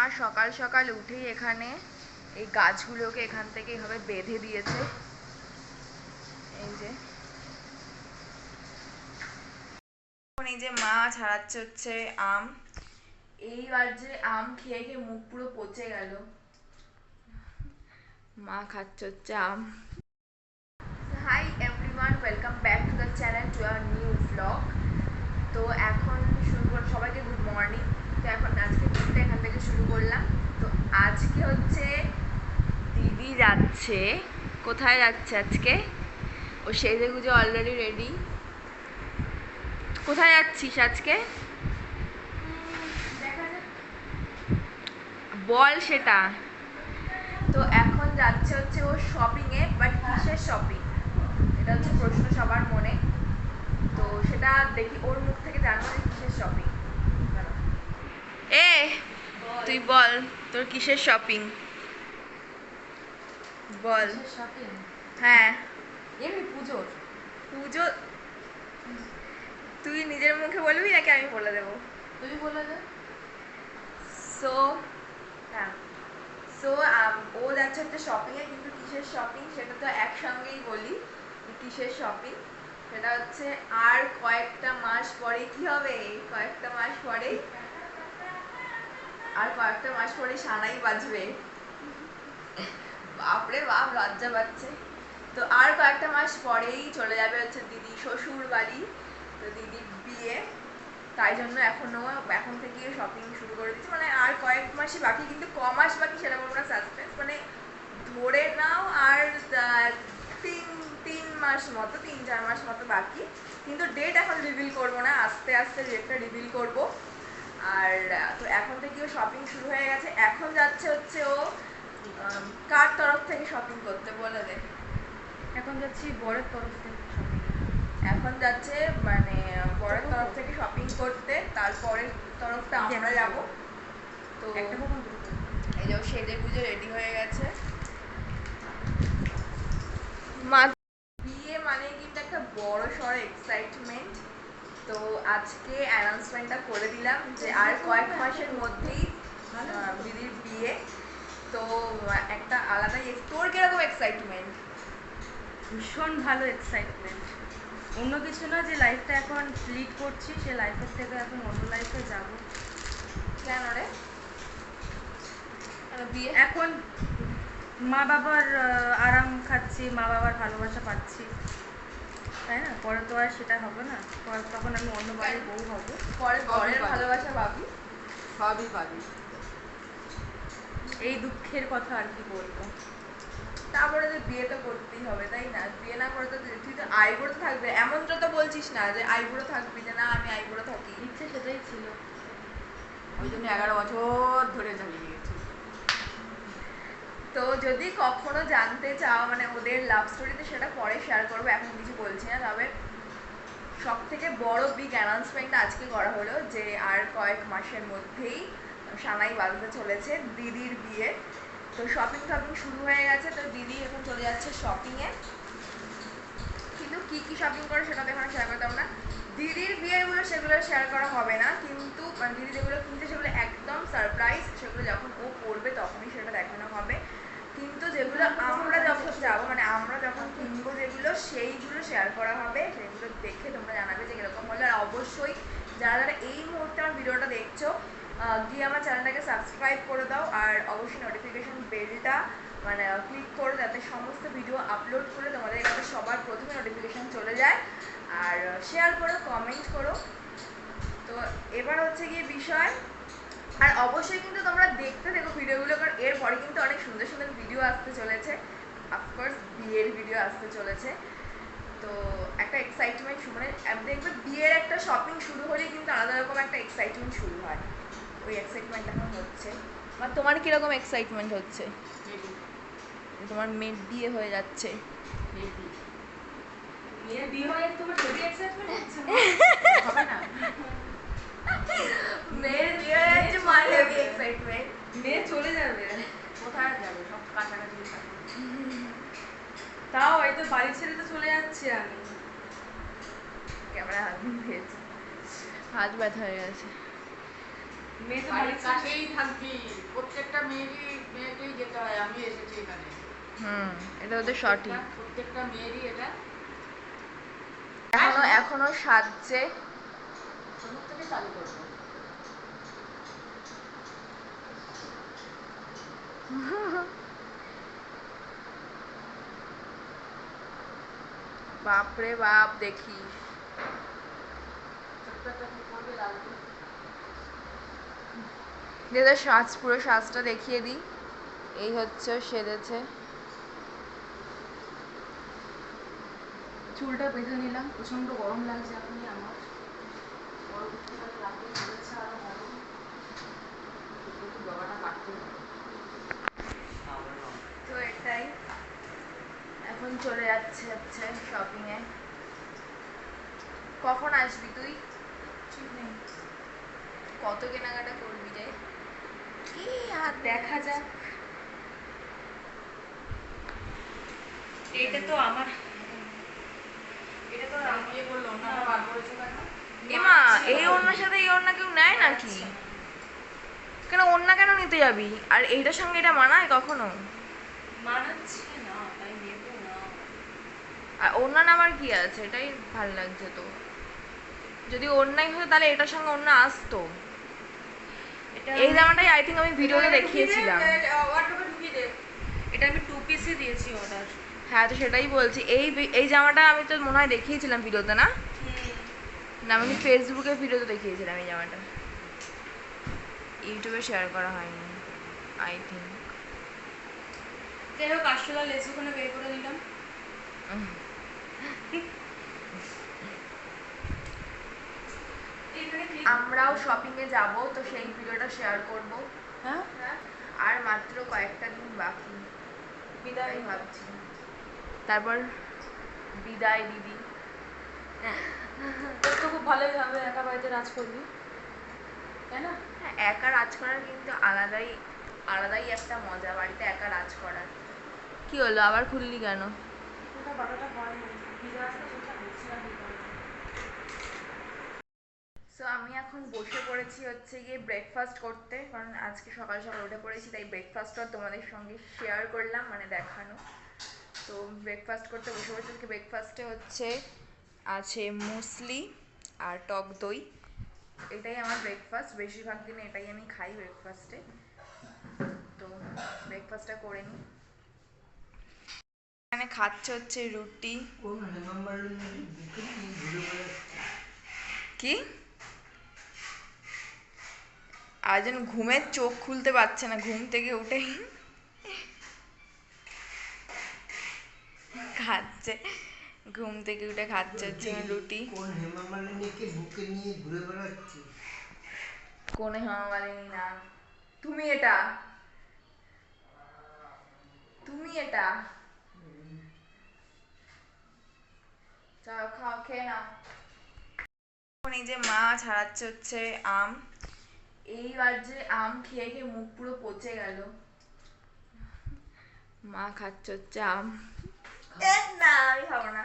আর সকাল সকাল উঠেই এখানে এই গাছগুলোকে এখান থেকে এইভাবে বেঁধে দিয়েছে। এই যে এই যে মা ছাড়াচ্ছে হচ্ছে আম। এইবার যে আম খেয়ে খেয়ে মুখ পুরো পচে গেল। মা খাচ্ছে হচ্ছে আম। Hi everyone, welcome back to the channel, to our new blog. তো এখন শুরু করলাম, সবাইকে গুড মর্নিং। তো এখন আজকে দিনটা এখান থেকে শুরু করলাম। তো আজকে হচ্ছে দিদি যাচ্ছে, কোথায় যাচ্ছে আজকে? ও সেজে গুজে অলরেডি রেডি। কোথায় যাচ্ছিস আজকে? বল সেটা। তো এখন যাচ্ছে হচ্ছে ও শপিংয়ে, বাট কিসের শপিং এটা হচ্ছে প্রশ্ন সবার মনে। তো সেটা দেখি ওর মুখ থেকে জানবো যে কিসের শপিং। এ তুই বল তোর কিসের শপিং বল। শপিং? হ্যাঁ এমনি পুজোর। পুজো তুই নিজের মুখে বলবি নাকি আমি বলে দেবো? তুই বলে দে। সো হ্যাঁ, সো ও যাচ্ছে হচ্ছে শপিংয়ে, কিন্তু কিসের শপিং সেটা তো একসঙ্গেই বলি। কিসের শপিং সেটা হচ্ছে আর কয়েকটা মাস পরে কি হবে, কয়েকটা মাস পরে সানাই বাজবে। বাপরে বাপ, লজ্জা পাচ্ছে। তো আর কয়েকটা মাস পরেই চলে যাবে হচ্ছে দিদি শ্বশুর বাড়ি। তো দিদির বিয়ে, তাই জন্য এখন থেকে শপিং শুরু করে দিচ্ছি। মানে আর কয়েক মাসই বাকি, কিন্তু ক মাস বাকি সেটা বলবো না, সাসপেন্স। মানে ধরে নাও আর তিন তিন মাস মতো, 3-4 মাস মতো বাকি। কিন্তু ডেট এখন রিভিল করবো না, আস্তে আস্তে ডেটটা রিভিল করবো। আর তো এখন থেকেও শপিং শুরু হয়ে গেছে। এখন যাচ্ছে হচ্ছে ও কার তরফ থেকে শপিং করতে বলে দে। এখন যাচ্ছি বরের তরফ থেকে শপিং। এখন যাচ্ছে মানে বরের তরফ থেকে শপিং করতে, তারপরের তরফটা আমরা যাব। তো একটা কখন এই যে সেজে গুজে রেডি হয়ে গেছে। মা বিয়ে মানে কিন্তু একটা বড় সড় এক্সাইটমেন্ট। তো আজকে অ্যানাউন্সমেন্টটা করে দিলাম যে আর কয়েক মাসের মধ্যেই দিদির বিয়ে। তো একটা আলাদাই। তোর কিরকম এক্সাইটমেন্ট? ভীষণ ভালো এক্সাইটমেন্ট। অন্য কিছু না, যে লাইফটা এখন লিড করছি সে লাইফের থেকে এখন অন্য লাইফে যাব। কেন রে? বিয়ে এখন মা বাবার আরাম খাচ্ছি, মা বাবার ভালোবাসা পাচ্ছি, তাই না? পরে তো আর সেটা হবে না, তখন আমি অন্য বাড়ির বউ হব। পরে বরের ভালোবাসা পাবি, সবই পাবি। এই দুঃখের কথা আর কি বলবো। তারপরে তো বিয়ে তো করতেই হবে, তাই না? বিয়ে না করে তো তুই তো আইবুড়ো থাকবে এমন তো বলছিস না যে আইবুড়ো থাকবি, যে না আমি আইবুড়ো থাকি। ইচ্ছে সেটাই ছিল, ওই জন্য 11 বছর ধরে চালিয়ে গেছি। তো যদি কখনো জানতে চাও মানে ওদের লাভ স্টোরিতে, সেটা পরে শেয়ার করবো, এখন কিছু বলছি না। তবে সব থেকে বড় বিগ অ্যানাউন্সমেন্ট আজকে করা হলো যে আর কয়েক মাসের মধ্যেই সানাই বাজতে চলেছে দিদির বিয়ে। তো শপিং শুরু হয়ে গেছে। তো দিদি এখন চলে যাচ্ছে শপিংয়ে, কিন্তু কি কি শপিং করে সেটা তো এখন শেয়ার করতাম না। দিদির বিয়েগুলো সেগুলো শেয়ার করা হবে না, কিন্তু মানে দিদি যেগুলো কিনছে সেগুলো একদম সারপ্রাইজ। সেগুলো যখন ও করবে তখনই সেটা দেখানো হবে। কিন্তু যেগুলো আমরা যখন যাবো, মানে আমরা যখন কিনবো যেগুলো, সেইগুলো শেয়ার করা হবে। সেগুলো দেখে তোমরা জানাবে যে এরকম হলো। আর অবশ্যই যারা যারা এই মুহূর্তে আমার ভিডিওটা দেখছো, গিয়ে আমার চ্যানেলটাকে সাবস্ক্রাইব করে দাও। আর অবশ্যই নোটিফিকেশন বেলটা মানে ক্লিক করো, যাতে সমস্ত ভিডিও আপলোড করে তোমাদের কাছে সবার প্রথমে নোটিফিকেশন চলে যায়। আর শেয়ার করো, কমেন্ট করো। তো এবার হচ্ছে গিয়ে বিষয়, আর অবশ্যই কিন্তু তোমরা দেখতে দেখো ভিডিওগুলো, কারণ এরপরে কিন্তু অনেক সুন্দর সুন্দর ভিডিও আসতে চলেছে। অফকোর্স বিয়ের ভিডিও আসতে চলেছে। তো একটা এক্সাইটমেন্ট মানে দেখবে বিয়ের একটা শপিং শুরু হলেই কিন্তু আলাদা রকম একটা এক্সাইটমেন্ট শুরু হয়। ওই এক্সাইটমেন্ট এখন হচ্ছে। আর তোমার কিরকম এক্সাইটমেন্ট হচ্ছে? তোমার মেয়ের বিয়ে হয়ে যাচ্ছে। মেয়ের বিয়ে হয়ে তোমার হেভি এক্সাইটমেন্ট হচ্ছে হবে না? মেয়ের বিয়ে হয়ে যাচ্ছে মানে হেভি এক্সাইটমেন্ট। মেয়ে চলে যাবে, কোথায় যাবে? সব কাছাকাছি থাকে। তাও হয়তো বাড়ি ছেড়ে তো চলে যাচ্ছি আমি। ক্যামেরা হাত হাত ব্যথা হয়ে গেছে। মেয়ে তো বাড়ির কাছেই থাকবি। করতে হয়, আমি এসেছি এখানে। এটা ওদের সঠিক। প্রত্যেকটা মেয়েরই এটা এখনো সাজছে। শুরু থেকে চালু করবো। বাপরে বাপ, দেখিস দিদা সাজ, পুরো সাজটা দেখিয়ে দিই। এই হচ্ছে সেজেছে। চুলটা বেঁধে নিলাম, প্রচন্ড গরম লাগছে এখনই আমার। পরবর্তীকালে রাতে চলেছে আরো গরম, একটু জগাটা কাটতে হবে। তো এটাই, এখন চলে যাচ্ছে শপিং এ। কখন আসবি তুই? ঠিক নেই, কত কেনাকাটা করবি রে? কি আর দেখা যাক। এটা তো আমার, এটা তো আমি বললো না, বার করেছো কেন? এমা, এই ওড়নার সাথে এই ওড়না কেউ নেয় নাকি? কেন ওড়না কেন নিতে যাবি? আর এইটার সঙ্গে এটা মানায় কখনো? মানাচ্ছে না, তাই নেবো না। আর ওড়না নেওয়ার কি আছে? এটাই ভাল লাগছে তো। যদি ওড়নাই হতো তাহলে এটার সঙ্গে ওড়না আসতো। এই জামাটাই আই থিঙ্ক আমি ভিডিওতে দেখিয়েছিলাম। এটা আমি 2 পিসই দিয়েছি অর্ডার। হ্যাঁ, তো সেটাই বলছি। এই জামাটা আমি তো মনে হয় দেখিয়েছিলাম ভিডিওতে, না? না, আমি ফেসবুকে ভিডিওতে দেখিয়েছিলাম এই জামাটা। ইউটিউবে শেয়ার করা হয়নি আই থিঙ্ক। যাই হোক, আসলে লেস ওখানে বের করে দিলাম। আমরাও শপিং এ যাব, তো সেই ভিডিওটা শেয়ার করব। হ্যাঁ, আর মাত্র কয়েকটা দিন বাকি, বিদায় ভাবছি। তারপর বিদায় দিদি। তোর তো খুব ভালোই হবে, একা বাড়িতে রাজ করবি, তাই না? হ্যাঁ, একা রাজ করার কিন্তু আলাদাই একটা মজা, বাড়িতে একা রাজ করার। কি হলো, আবার খুললি কেন? ওটা বাটাটা হয় না, ভিজে আসতে চেষ্টা করছিলাম। সো আমি এখন বসে পড়েছি গিয়ে ব্রেকফাস্ট করতে, কারণ আজকে সকাল সকাল উঠে পড়েছি, তাই ব্রেকফাস্টটা তোমাদের সঙ্গে শেয়ার করলাম, মানে দেখানো। তো ব্রেকফাস্ট করতে বসে পড়েছি। আজকে ব্রেকফাস্টে আছে মুসলি আর টক দই। এটাই আমার ব্রেকফাস্ট, বেশিরভাগ দিনে এটাই আমি খাই ব্রেকফাস্টে। তো ব্রেকফাস্টটা করে নিই। এখানে খাচ্ছে রুটি। কি আয়োজন ঘুমের চোখ খুলতে পারছে না, ঘুম থেকে উঠেই খাচ্ছে। ঘুম থেকে উঠে খাচ্ছে রুটি। কোন হেমা মালিনী না, তুমি এটা চলো খাও, খেয়ে নাও। এই যে মা ছাড়াচ্ছে আম। এইবার যে আম খেয়ে খেয়ে মুখ পুরো পচে গেল। মা খাচ্ছে আম। না, আমি খাবো না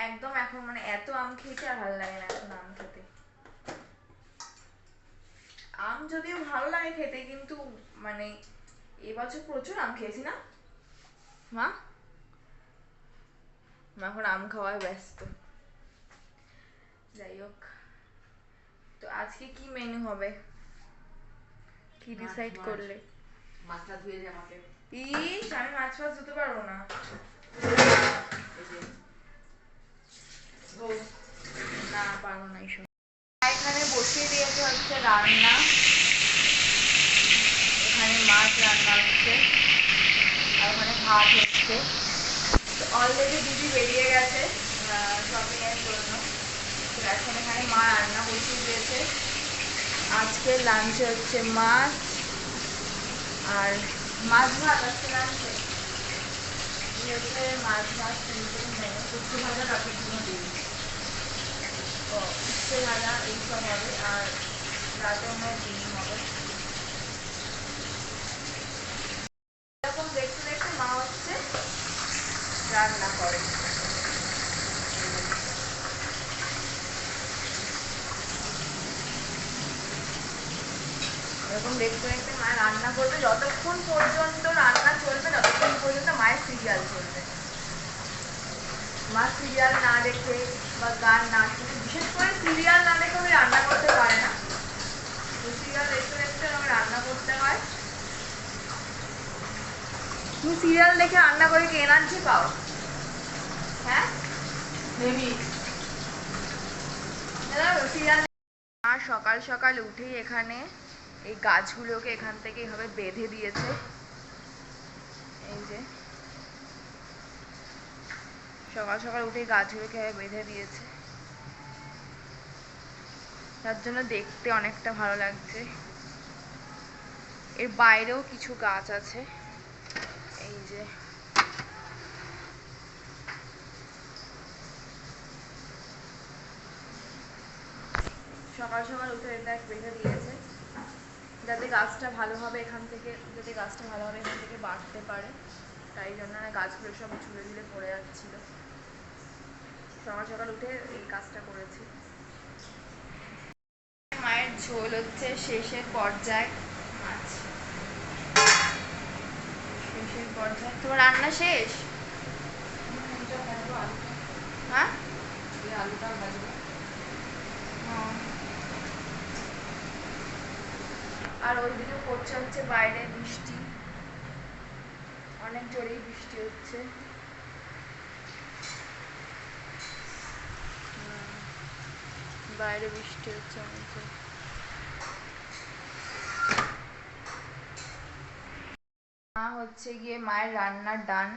একদম। এখন মানে এত আম খেয়েছি আর ভালো লাগে না এখন আম খেতে। আম যদিও ভালো লাগে খেতে, কিন্তু মানে এবছর প্রচুর আম খেয়েছি না মা? এখন আম খাওয়ায় ব্যস্ত। যাই হোক, তো আজকে কি মেনু হবে, কি ডিসাইড করলে? মাছটা ধুয়ে দে আমাকে। ইস, আমি মাছ ধুতে পারবো না। না, পারবো না এইসব। এখানে বসিয়ে দিয়েছে রান্না। এখানে মাছ রান্না হচ্ছে আর ওখানে ভাত হচ্ছে। অলরেডি দিদি বেরিয়ে গেছে শপিং এর জন্য। তো এখন এখানে মা রান্না বসিয়ে দিয়েছে। আজকে লাঞ্চে হচ্ছে মাছ আর মাছ ভাত আছে লাঞ্চে। হচ্ছে মাছ ভাত, সিম্পল মেনু। উচ্ছে ভাজা রাতের জন্য দিই। ও উচ্ছে ভাজা এইসব হবে, আর রাতে আমার ডিম হবে। এরকম দেখতে দেখতে মা রান্না করে। এরকম দেখতে দেখতে মায়ের রান্না করবে, যতক্ষণ পর্যন্ত রান্না চলবে ততক্ষণ পর্যন্ত মায়ের সিরিয়াল চলবে। মা সিরিয়াল না দেখে বা গান না শুনে, বিশেষ করে সিরিয়াল না দেখে আমি রান্না করতে পারে না, তো সিরিয়াল দেখতে দেখতে আমাকে রান্না করতে হয়। তুমি সিরিয়াল দেখে রান্না করে কি এনার্জি পাও? হ্যাঁ বেবি সিরিয়াল। আর সকাল সকাল উঠেই এখানে এই গাছগুলোকে এখান থেকে এইভাবে বেঁধে দিয়েছে, এই যে সকাল সকাল উঠেই গাছগুলোকে বেঁধে দিয়েছে, তার জন্য দেখতে অনেকটা ভালো লাগছে। এর বাইরেও কিছু গাছ আছে, এই যে সকাল সকাল উঠে এটা বেঁধে দিয়েছে যাতে গাছটা ভালোভাবে এখান থেকে বাড়তে পারে, তাই জন্য গাছগুলো সব ঝুলে ঝুলে পড়ে যাচ্ছিল। সকাল সকাল উঠে এই কাজটা করেছি। মায়ের ঝোল হচ্ছে শেষের পর্যায়ে, তোমার রান্না শেষ? হ্যাঁ আর ওইদিকে পড়ছে হচ্ছে বাইরে বৃষ্টি, অনেক জোরেই বৃষ্টি হচ্ছে। বাইরে বৃষ্টি হচ্ছে অনেক জোরে। মা হচ্ছে গিয়ে মায়ের রান্নার ডান,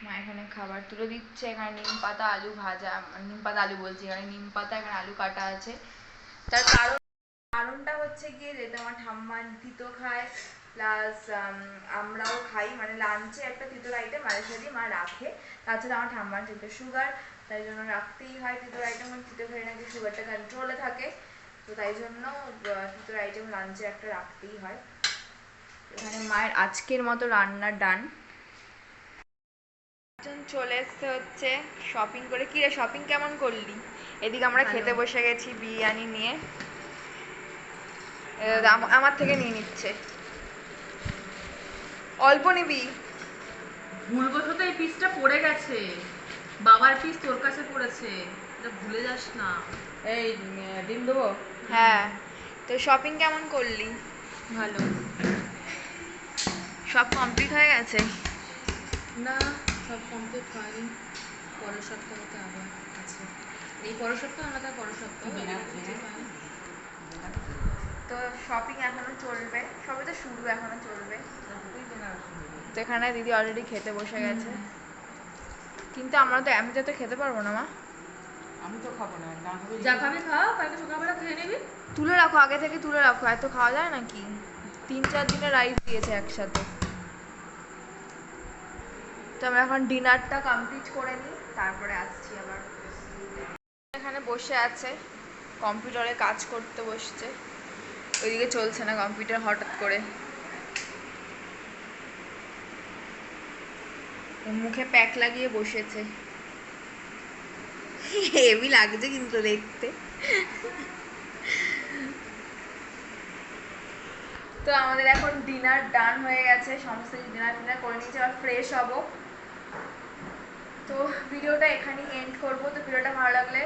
মা এখানে খাবার তুলে দিচ্ছে। এখানে নিম পাতা আলু ভাজা, নিম পাতা আলু বলছি, এখানে নিম পাতা, এখানে আলু কাটা আছে। তার কারণটা হচ্ছে গিয়ে যেহেতু আমার ঠাম্মা তিতো খায়, প্লাস আমরাও খাই, মানে লাঞ্চে একটা তিতোর আইটেম মাঝে সাথে মা রাখে। তাছাড়া আমার ঠাম্মার যেহেতু সুগার, তাই জন্য রাখতেই হয় তিতোর আইটেম, তিতো খেলে নাকি সুগারটা কন্ট্রোলে থাকে, তো তাই জন্য তিতোর আইটেম লাঞ্চে একটা রাখতেই হয়। এখানে মায়ের আজকের মতো রান্নার ডান। চলে এসছে হচ্ছে শপিং করে। কি রে শপিং কেমন করলি? এদিকে আমরা খেতে বসে গেছি বিরিয়ানি নিয়ে, আমার থেকে নিয়ে নিচ্ছে। অল্প নিবি? ভুলবশত এই পিসটা পড়ে গেছে, বাবার পিস তোর কাছে পড়েছে, এটা ভুলে যাস না। এই ডিম দেবো? হ্যাঁ। তো শপিং কেমন করলি? ভালো। সব কমপ্লিট হয়ে গেছে? না, সব কমপ্লিট হয়নি, পরের সপ্তাহতে আবার আছে। এই পরের সপ্তাহ না, তার পরের সপ্তাহ। তো শপিং এখনো চলবে, সবে তো শুরু, এখনো চলবে। তো এখানে দিদি অলরেডি খেতে বসে গেছে, কিন্তু আমি তো খেতে পারবো না মা। আমি তো খাবো না, যা খাবি খাও, কালকে সকালবেলা খেয়ে নিবি। তুলে রাখো, আগে থেকে তুলে রাখো, এত খাওয়া যায় নাকি? 3-4 দিনের রাইস দিয়েছে একসাথে। তো আমরা এখন ডিনারটা কমপ্লিট করে নিই, তারপরে আসছি আবার। এখানে বসে আছে, কম্পিউটারে কাজ করতে বসছে, ওইদিকে চলছে না কম্পিউটার হঠাৎ করে। মুখে প্যাক লাগিয়ে বসেছে, হেভি লাগছে কিন্তু দেখতে। তো আমাদের এখন ডিনার ডান হয়ে গেছে, সমস্ত ডিনার করে নিয়েছি, আবার ফ্রেশ হব। তো ভিডিওটা এখানেই এন্ড করব। তো ভিডিওটা ভালো লাগলে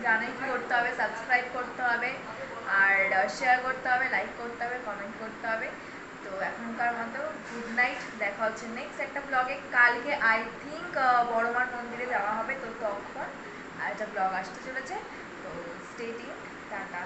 জানোই কি করতে হবে, সাবস্ক্রাইব করতে হবে, আর শেয়ার করতে হবে, লাইক করতে হবে, কমেন্ট করতে হবে। তো এখনকার মতো গুড নাইট, দেখা হচ্ছে নেক্সট একটা ব্লগে। কালকে আই থিঙ্ক বড়মার মন্দিরে যাওয়া হবে, তো তখন আর একটা ব্লগ আসতে চলেছে। তো স্টে টিউনড, টাটা।